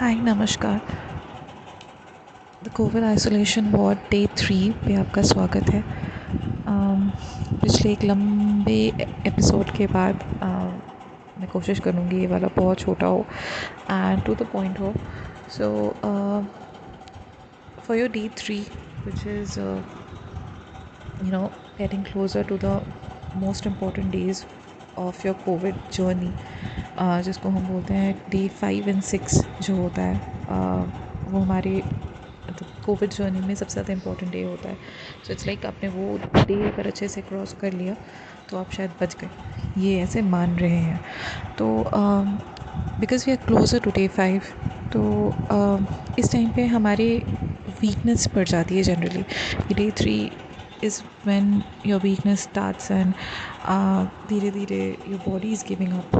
हाय नमस्कार। The Covid isolation ward day 3 पे आपका स्वागत है। पिछले एक लंबे एपिसोड के बाद मैं कोशिश करूँगी ये वाला बहुत छोटा हो एंड टू द पॉइंट हो। So for your day 3 which is getting closer to the most important days of your Covid journey, जिसको हम बोलते हैं डे 5 एंड 6 जो होता है, वो हमारे कोविड जर्नी में सबसे ज़्यादा इम्पोर्टेंट डे होता है। सो इट्स लाइक आपने वो डे अगर अच्छे से क्रॉस कर लिया तो आप शायद बच गए, ये ऐसे मान रहे हैं। तो because we are closer to day 5, तो इस टाइम पे हमारी वीकनेस बढ़ जाती है generally. Day 3 is when your weakness starts and धीरे धीरे your body is giving up।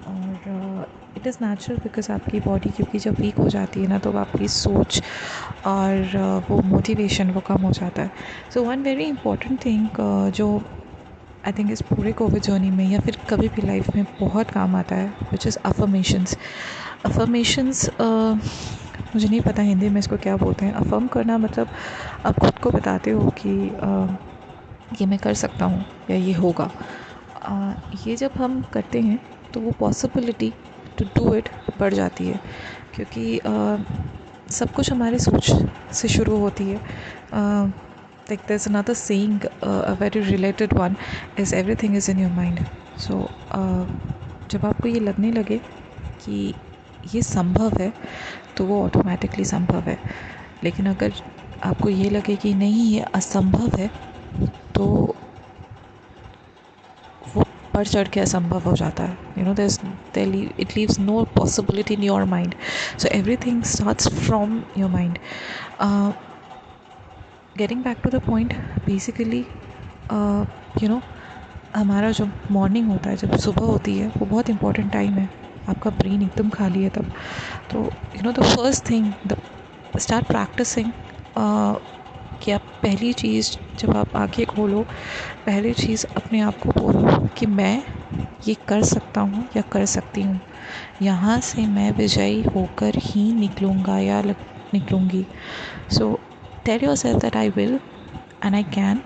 और इट इज़ नेचुरल बिकॉज आपकी बॉडी क्योंकि जब वीक हो जाती है ना तो आपकी सोच और वो मोटिवेशन वो कम हो जाता है। So one very important thing जो आई थिंक इस पूरे कोविड जर्नी में या फिर कभी भी लाइफ में बहुत काम आता है, विच इज़ अफर्मेशंस। अफर्मेशंस मुझे नहीं पता हिंदी में इसको क्या बोलते हैं। अफर्म करना मतलब आप खुद को बताते हो कि ये मैं कर सकता हूँ या ये होगा। ये जब हम करते हैं तो वो पॉसिबिलिटी टू डू इट बढ़ जाती है, क्योंकि सब कुछ हमारे सोच से शुरू होती है। like there's another saying, a very related one is everything is in your mind। so जब आपको ये लगने लगे कि ये संभव है तो वो ऑटोमेटिकली संभव है। लेकिन अगर आपको ये लगे कि नहीं ये असंभव है तो वो बढ़ चढ़ के असंभव हो जाता है। It leaves no possibility in your mind. So everything starts from your mind. Getting back to the point, basically हमारा जो मॉर्निंग होता है, जब सुबह होती है, वो बहुत इंपॉर्टेंट टाइम है। आपका ब्रेन एकदम खाली है तब। तो the first thing, the start practising कि आप पहली चीज़ जब आप आंखें खोलो, पहली चीज़ अपने आप को बोलो कि मैं ये कर सकता हूँ या कर सकती हूँ। यहाँ से मैं विजयी होकर ही निकलूँगा या निकलूँगी। So tell yourself that I will and I can.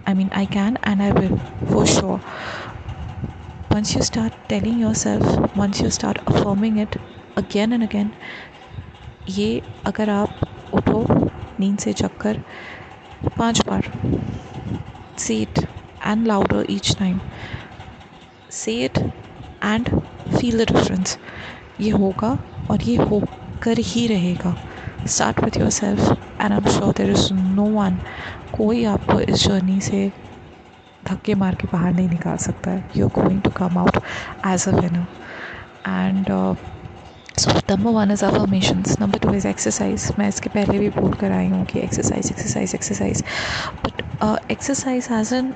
I can and I will for sure। Once you start telling yourself, once you start affirming it again and again, ये अगर आप उठो नींद से जगकर 5 बार, say it and louder each time, say it and feel the difference। ये होगा और ये होकर ही रहेगा। Start with yourself and I'm sure there is no one, कोई आपको इस जर्नी से धक्के मार के बाहर नहीं निकाल सकता है। You are going to come out as a winner. And so number 1 is affirmations, number 2 is exercise. मैं इसके पहले भी बोल कर आई हूँ कि exercise exercise exercise, but exercise as an,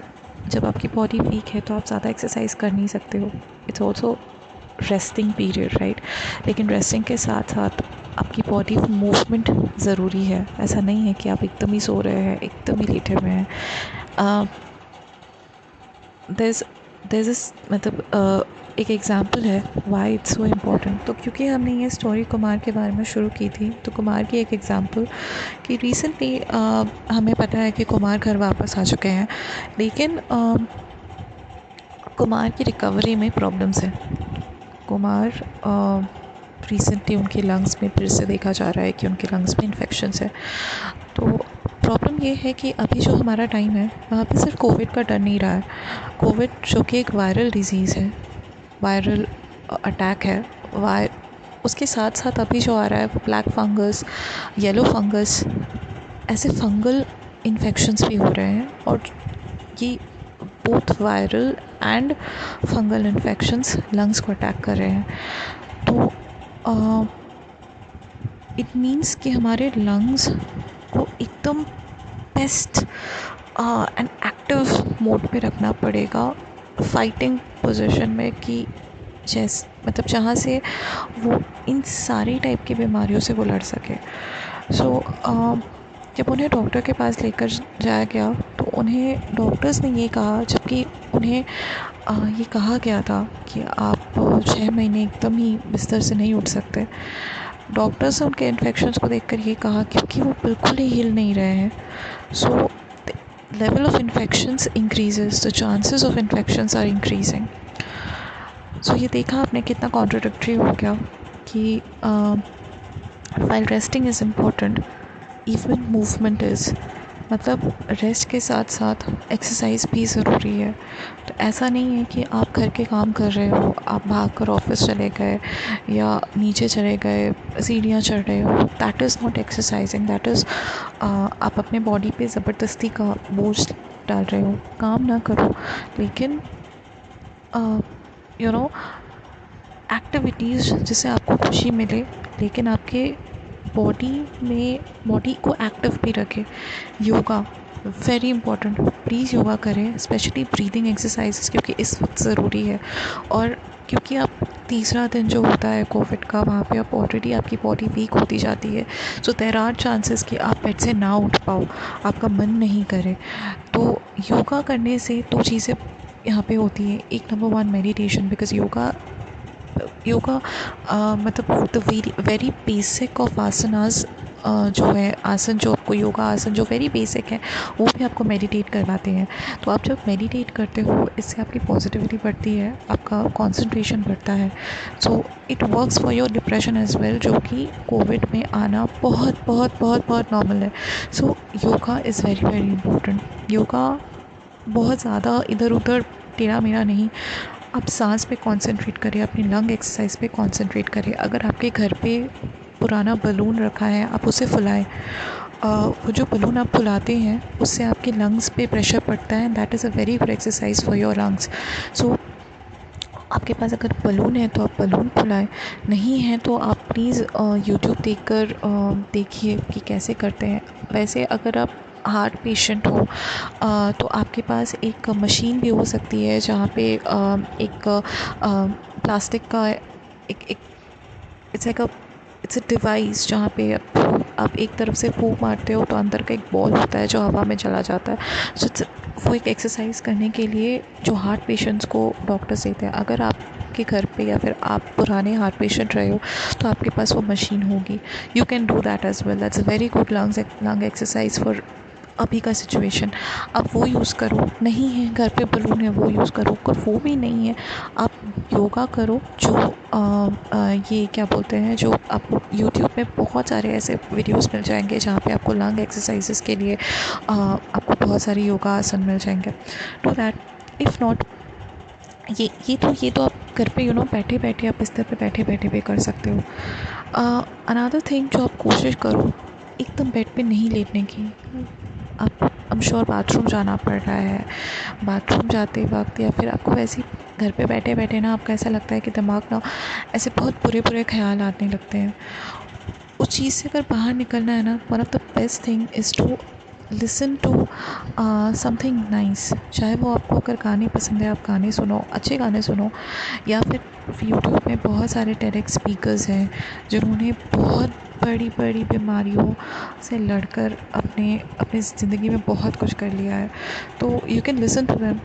जब आपकी बॉडी वीक है तो आप ज़्यादा एक्सरसाइज कर नहीं सकते हो। It's also resting period, right. लेकिन रेस्टिंग के साथ साथ आपकी बॉडी मूवमेंट ज़रूरी है। ऐसा नहीं है कि आप एकदम ही सो रहे हैं, एकदम ही लेटे हुए हैं। मतलब एक एग्ज़ाम्पल है वाई इट्स सो इम्पॉर्टेंट। तो क्योंकि हमने ये स्टोरी कुमार के बारे में शुरू की थी, तो कुमार की एक एग्ज़ाम्पल कि रिसेंटली हमें पता है कि कुमार घर वापस आ चुके हैं, लेकिन कुमार की रिकवरी में प्रॉब्लम्स हैं। कुमार रिसेंटली उनके लंग्स में फिर से देखा जा रहा है कि उनके लंग्स में इन्फेक्शंस है। तो प्रॉब्लम ये है कि अभी जो हमारा टाइम है वहाँ पे सिर्फ कोविड का डर नहीं रहा है। कोविड जो कि एक वायरल डिज़ीज़ है, वायरल अटैक है, उसके साथ साथ अभी जो आ रहा है वो ब्लैक फंगस, येलो फंगस, ऐसे फंगल इन्फेक्शंस भी हो रहे हैं। और ये both viral and fungal infections lungs को अटैक कर रहे हैं। तो इट मीन्स कि हमारे लंग्स को एकदम बेस्ट एंड एक्टिव मोड पे रखना पड़ेगा, फाइटिंग पोजीशन में, कि मतलब जहाँ से वो इन सारी टाइप की बीमारियों से वो लड़ सके। सो जब उन्हें डॉक्टर के पास लेकर जाया गया तो उन्हें डॉक्टर्स ने ये कहा, जबकि उन्हें ये कहा गया था कि आप 6 महीने एकदम ही बिस्तर से नहीं उठ सकते, डॉक्टर्स ने उनके इन्फेक्शंस को देखकर ये कहा क्योंकि वो बिल्कुल ही हिल नहीं रहे हैं, so level of infections increases, the chances of infections are increasing. So ये देखा आपने कितना कॉन्ट्राडिक्टरी हो गया कि while resting is important, even movement is, मतलब रेस्ट के साथ साथ एक्सरसाइज भी ज़रूरी है। तो ऐसा नहीं है कि आप घर के काम कर रहे हो, आप भाग कर ऑफिस चले गए या नीचे चले गए, सीढ़ियाँ चढ़ रहे हो, that is not exercising, that is आप अपने बॉडी पे ज़बरदस्ती का बोझ डाल रहे हो। काम ना करो, लेकिन यू नो एक्टिविटीज़ जिससे आपको खुशी मिले, लेकिन आपके बॉडी को एक्टिव भी रखे। Yoga very important, please yoga करें, स्पेशली ब्रीदिंग एक्सरसाइजेस, क्योंकि इस वक्त ज़रूरी है। और क्योंकि आप तीसरा दिन जो होता है कोविड का, वहाँ पे आप ऑलरेडी आपकी बॉडी वीक होती जाती है, सो देयर आर चांसेस कि आप बेड से ना उठ पाओ, आपका मन नहीं करे। तो योगा करने से दो चीज़ें यहाँ पे होती हैं। एक, number one, meditation, because yoga yoga मतलब the very very basic of asanas, जो है आसन, जो आपको योगा आसन जो वेरी बेसिक है, वो भी आपको मेडिटेट करवाते हैं। तो आप जब मेडिटेट करते हो, इससे आपकी पॉजिटिविटी बढ़ती है, आपका कंसंट्रेशन बढ़ता है। So it works for your depression as well, जो कि कोविड में आना बहुत बहुत बहुत बहुत नॉर्मल है। So yoga is very very important. Yoga बहुत ज़्यादा इधर उधर टेढ़ा मेढ़ा नहीं, आप सांस पे कंसंट्रेट करिए, अपनी लंग एक्सरसाइज पे कंसंट्रेट करिए। अगर आपके घर पे पुराना बलून रखा है, आप उसे फुलाएं। वो जो बलून आप फुलाते हैं, उससे आपके लंग्स पे प्रेशर पड़ता है, that is a very good exercise for your lungs. So आपके पास अगर बलून है तो आप बलून फुलाएं, नहीं है तो आप प्लीज़ यूट्यूब देखकर देखिए कि कैसे करते हैं। वैसे अगर आप हार्ट पेशेंट हो तो आपके पास एक मशीन भी हो सकती है, जहाँ पे एक प्लास्टिक का एक एक इट्स अ डिवाइस, जहाँ पे आप एक तरफ से फूंक मारते हो तो अंदर का एक बॉल होता है जो हवा में चला जाता है। सो वो एक एक्सरसाइज करने के लिए जो हार्ट पेशेंट्स को डॉक्टर्स देते हैं। अगर आपके घर पे या फिर आप पुराने हार्ट पेशेंट रहे हो तो आपके पास वो मशीन होगी, you can do that as well, that's a very good lung exercise for अभी का सिचुएशन। आप वो यूज़ करो, नहीं है घर पे बलून है वो यूज़ करो, अगर वो भी नहीं है आप योगा करो। जो ये क्या बोलते हैं, जो आपको यूट्यूब में बहुत सारे ऐसे वीडियोस मिल जाएंगे जहाँ पे आपको लंग एक्सरसाइजेस के लिए आपको बहुत सारे योगा आसन मिल जाएंगे। टू दैट, इफ़ नॉट, ये तो आप घर पे बैठे बैठे, आप बिस्तर पे बैठे बैठे भी कर सकते हो। अनदर थिंग जो आप कोशिश करो, एकदम बेड पे नहीं लेटने की। आप आई एम श्योर बाथरूम जाना पड़ रहा है, बाथरूम जाते वक्त या फिर आपको वैसे ही घर पे बैठे बैठे ना आपका ऐसा लगता है कि दिमाग ना ऐसे बहुत बुरे बुरे ख्याल आने लगते हैं। उस चीज़ से अगर बाहर निकलना है ना, one of the best thing is to listen to something nice. चाहे वो आपको अगर गाने पसंद है, आप गाने सुनो, अच्छे गाने सुनो, या फिर यूट्यूब में बहुत सारे टेडेक्स स्पीकर्स हैं जिन्होंने बहुत बड़ी बड़ी बीमारियों से लड़कर अपने अपनी ज़िंदगी में बहुत कुछ कर लिया है। तो you can listen to them.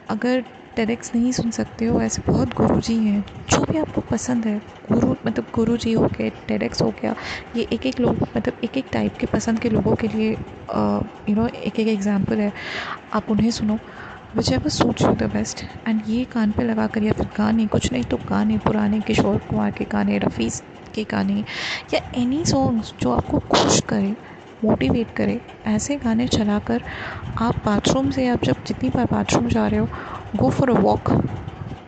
अगर टेडेक्स नहीं सुन सकते हो, ऐसे बहुत गुरुजी हैं, जो भी आपको पसंद है, गुरु मतलब गुरुजी हो गए, टेडेक्स हो गया, ये एक एक लोग मतलब एक एक टाइप के पसंद के लोगों के लिए एक एक एग्जाम्पल है। आप उन्हें सुनो, which ever suits you the best, and ये कान पे लगा कर, या फिर गाने, कुछ नहीं तो गाने पुराने किशोर कुमार के गाने, रफ़ी के गाने, या एनी सॉन्ग्स जो आपको खुश करे, मोटिवेट करे, ऐसे गाने चलाकर आप बाथरूम से, आप जब जितनी बार बाथरूम जा रहे हो, गो फॉर अ वॉक।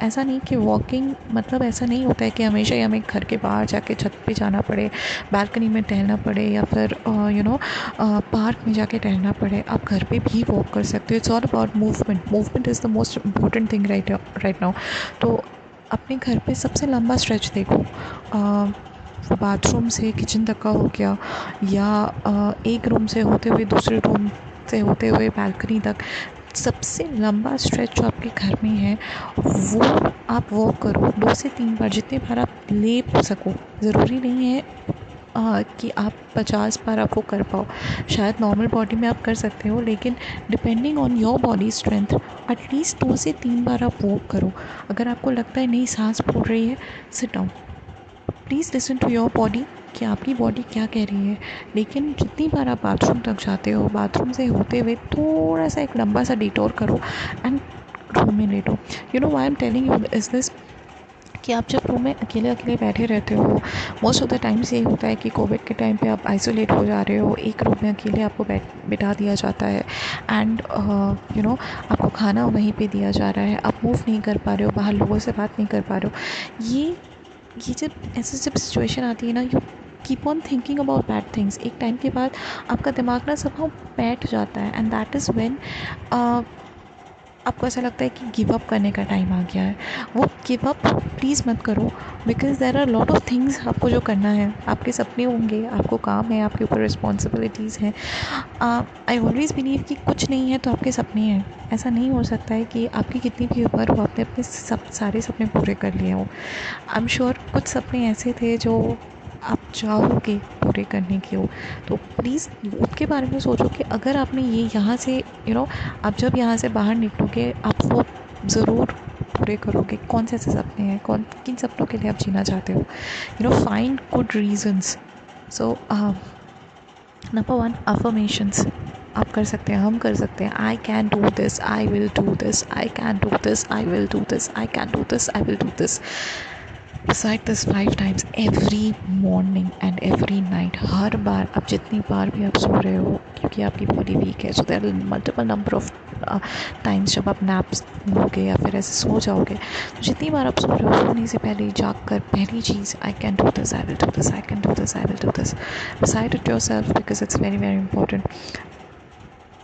ऐसा नहीं कि वॉकिंग मतलब ऐसा नहीं होता है कि हमेशा ही हमें घर के बाहर जाके छत पे जाना पड़े, बालकनी में टहलना पड़े, या फिर पार्क में जाके टहलना पड़े। आप घर पे भी वॉक कर सकते हो। It's all about movement, movement is the most important thing right now. तो अपने घर पे सबसे लंबा स्ट्रेच देखो, बाथरूम से किचन तक का हो गया, या एक रूम से होते हुए दूसरे रूम से होते हुए बालकनी तक, सबसे लंबा स्ट्रेच जो आपके घर में है वो आप वॉक करो 2 से 3 बार, जितने बार आप ले सको। ज़रूरी नहीं है कि आप 50 बार आप वो कर पाओ, शायद नॉर्मल बॉडी में आप कर सकते हो, लेकिन depending on your body strength at least 2 से 3 बार आप वॉक करो। अगर आपको लगता है नहीं सांस फूल रही है, sit down, please listen to your body कि आपकी बॉडी क्या कह रही है। लेकिन जितनी बार आप बाथरूम तक जाते हो, बाथरूम से होते हुए थोड़ा सा एक लंबा सा डिटोर करो एंड रूम में लेटो। You know why I am telling you is this कि आप जब रूम में अकेले अकेले बैठे रहते हो, मोस्ट ऑफ़ द टाइम्स यही होता है कि कोविड के टाइम पे आप आइसोलेट हो जा रहे हो, एक रूम में अकेले आपको बिठा दिया जाता है एंड यू नो आपको खाना वहीं पे दिया जा रहा है, आप मूव नहीं कर पा रहे हो, बाहर लोगों से बात नहीं कर पा रहे हो। ये जब ऐसी जब सिचुएशन आती है ना, you keep on thinking about bad things. एक टाइम के बाद आपका दिमाग ना समहाउ बैठ जाता है एंड दैट इज़ व्हेन आपको ऐसा लगता है कि गिव अप करने का टाइम आ गया है। वो गिव अप प्लीज़ मत करो, because there are lot of things आपको जो करना है। आपके सपने होंगे, आपको काम है, आपके ऊपर रिस्पॉन्सिबिलिटीज़ हैं। आई ऑलवेज़ बिलीव कि कुछ नहीं है तो आपके सपने हैं। ऐसा नहीं हो सकता है कि आपकी कितनी भी उम्र हो, आपने अपने सारे सपने पूरे कर लिए हों। आई एम श्योर कुछ सपने ऐसे थे जो आप चाहोगे पूरे करने के हो, तो प्लीज़ उसके बारे में सोचो कि अगर आपने ये यहाँ से आप जब यहाँ से बाहर निकलोगे आप वो ज़रूर पूरे करोगे। कौन से ऐसे सपने हैं, किन सपनों के लिए आप जीना चाहते हो। Find good reasons. सो नंबर 1, अफर्मेशंस आप कर सकते हैं, हम कर सकते हैं। आई can do this, I will do this, I can do this, I will do this, I can do this, I will do this. Recite this 5 times every morning and every night. हर बार आप जितनी बार भी आप सो रहे हो, क्योंकि आपकी body weak है, so there are multiple number of times जब आप नैप्स लोगे या फिर ऐसे सो जाओगे, तो जितनी बार आप सो रहे हो, सोने से पहले जाग कर पहली चीज़ I can do this, I will do this, I can do this, I will do this. Recite it yourself because it's very very important.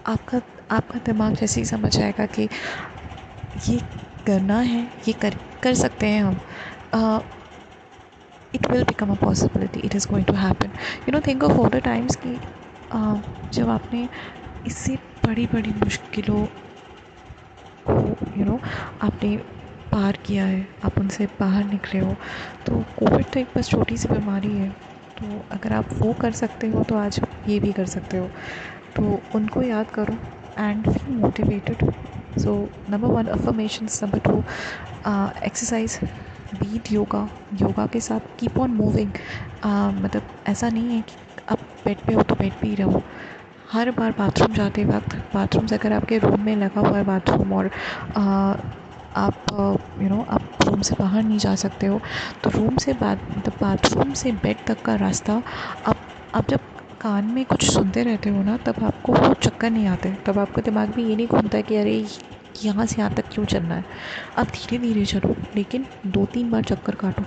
आपका आपका दिमाग जैसे ही समझ आएगा कि ये करना है, ये कर सकते हैं हम, it will become a possibility, it is going to happen. Think of all the times कि जब आपने इससे बड़ी बड़ी मुश्किलों को आपने पार किया है, आप उनसे बाहर निकले हो। तो कोविड तो एक बस छोटी सी बीमारी है, तो अगर आप वो कर सकते हो तो आज ये भी कर सकते हो। तो उनको याद करो and feel motivated. So number 1 affirmations, number 2 exercise, beat yoga के साथ कीप ऑन मूविंग। मतलब ऐसा नहीं है कि आप बेड पे हो तो बेड पे ही रहो। हर बार बाथरूम जाते वक्त, बाथरूम अगर आपके रूम में लगा हुआ है बाथरूम और आप आप रूम से बाहर नहीं जा सकते हो, तो मतलब बाथरूम से बेड तक का रास्ता आप जब कान में कुछ सुनते रहते हो ना, तब आपको वो चक्कर नहीं आते, तब आपका दिमाग भी ये नहीं घूमता कि अरे यहाँ से यहाँ तक क्यों चलना है। आप धीरे धीरे चलो, लेकिन 2-3 बार चक्कर काटो,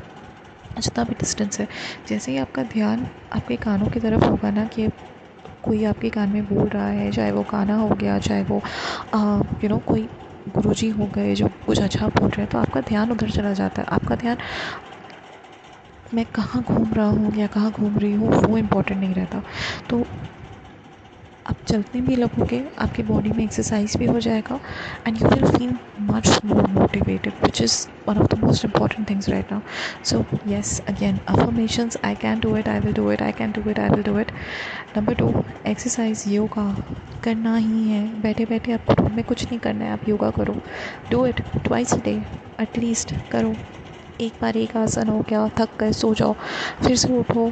जितना भी डिस्टेंस है। जैसे ही आपका ध्यान आपके कानों की तरफ होगा ना, कि कोई आपके कान में बोल रहा है, चाहे वो गाना हो गया, चाहे वो कोई गुरुजी हो गए जो कुछ अच्छा बोल रहे हैं, तो आपका ध्यान उधर चला जाता है। आपका ध्यान मैं कहाँ घूम रहा हूँ या कहाँ घूम रही हूँ वो इम्पोर्टेंट नहीं रहता। तो आप चलने भी लगोगे, आपकी बॉडी में एक्सरसाइज भी हो जाएगा and you will feel much more motivated, which is one of the most important things right now. So yes, again affirmations, I can do it, I will do it, I can do it, I will do it. Number 2, exercise, yoga करना ही है। बैठे बैठे आपको room में कुछ नहीं करना है, आप योगा करो। Do it twice a day at least करो। एक बार एक आसन हो गया, थक गए सो जाओ, फिर से उठो,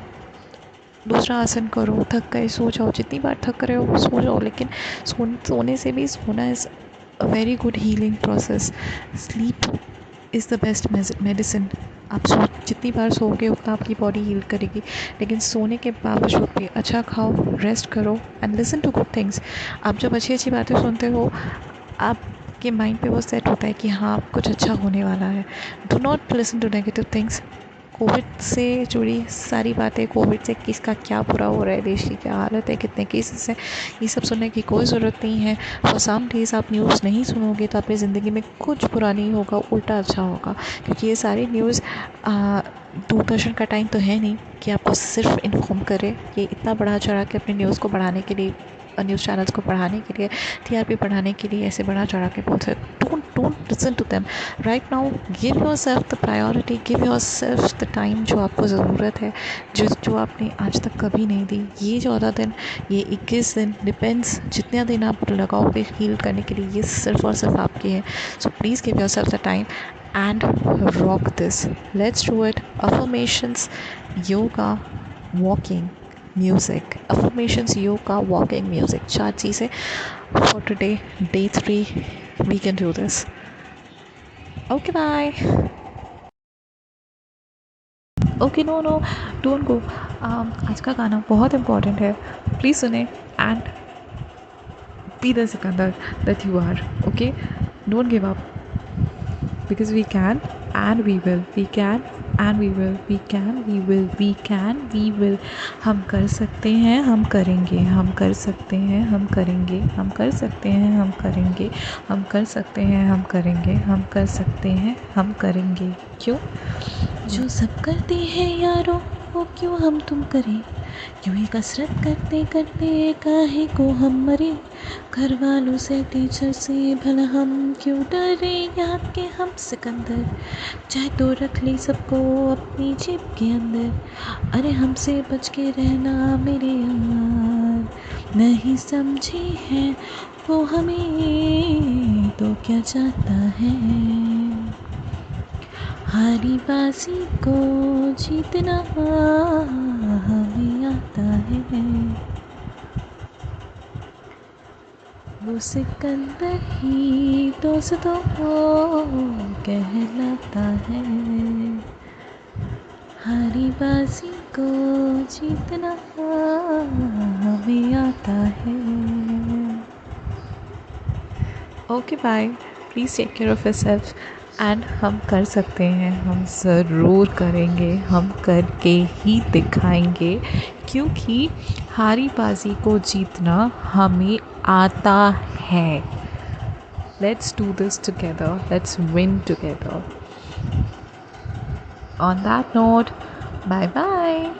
दूसरा आसन करो, थक गए सो जाओ। जितनी बार थक रहे हो सो जाओ, लेकिन सोने से भी सोना is a very good healing process. Sleep is the best medicine. आप जितनी बार सोओगे उतना आपकी बॉडी हील करेगी, लेकिन सोने के बावजूद भी अच्छा खाओ, रेस्ट करो and listen to good things. आप जब अच्छी अच्छी बातें सुनते हो, आपके माइंड पे वो सेट होता है कि हाँ कुछ अच्छा होने वाला है। Do not listen to negative things. Covid से जुड़ी सारी बातें, कोविड से किसका क्या बुरा हो रहा है, देश की क्या हालत है, कितने केसेस हैं, ये सब सुनने की कोई ज़रूरत नहीं है। फॉर सम डेज़ आप न्यूज़ नहीं सुनोगे तो आपकी ज़िंदगी में कुछ बुरा नहीं होगा, उल्टा अच्छा होगा। क्योंकि ये सारी न्यूज़ दूरदर्शन का टाइम तो है नहीं कि आपको सिर्फ इन्फॉर्म करे। ये इतना बढ़ा चढ़ा के अपने न्यूज़ को बढ़ाने के लिए, न्यूज़ चैनल्स को बढ़ाने के लिए, टीआरपी बढ़ाने के लिए ऐसे बढ़ा चढ़ा के बोलते हैं। Don't listen to them right now. Give yourself the priority, give yourself the time जो आपको ज़रूरत है, जो आपने आज तक कभी नहीं दी। ये 14 दिन, ये 21 दिन, डिपेंड्स जितने दिन आप लगाओगे हील करने के लिए, ये सिर्फ और सिर्फ आपके हैं। So please give yourself the time and rock this. Let's do it. Affirmations, yoga, walking, music. Affirmations, yoga, walking, music. 4 चीज़ें for today, day 3. We can do this. Okay, bye. Okay, no no, don't go. आज का गाना बहुत important है, please सुने and be the Sikandar that you are. Okay, don't give up, because we can and we will, we can and we will, we can, we will, we can, we will। हम कर सकते हैं, हम करेंगे, हम कर सकते हैं, हम करेंगे, हम कर सकते हैं, हम करेंगे, हम कर सकते हैं, हम करेंगे, हम कर सकते हैं, हम करेंगे। क्यों? जो सब करते हैं यारों, वो क्यों हम तुम करें? क्यों ही कसरत करते करते काहे को हम मरे? घर वालों से, टीचर से, भला हम क्यों डरे? याद के हम सिकंदर, चाहे तो रख ले सबको अपनी जेब के अंदर। अरे हमसे बच के रहना मेरे यार, नहीं समझे हैं वो हमें तो क्या चाहता है। हारी बाजी को जीतना हमें आता है, वो सिकंदर ही दोस्तों कहलाता है। हारी बाजी को जीतना हमें आता है। Okay, bye. Please take care of yourself and हम कर सकते हैं, हम ज़रूर करेंगे, हम करके ही दिखाएंगे, क्योंकि हारी बाजी को जीतना हमें आता है। Let's do this together, let's win together. On that note, bye bye.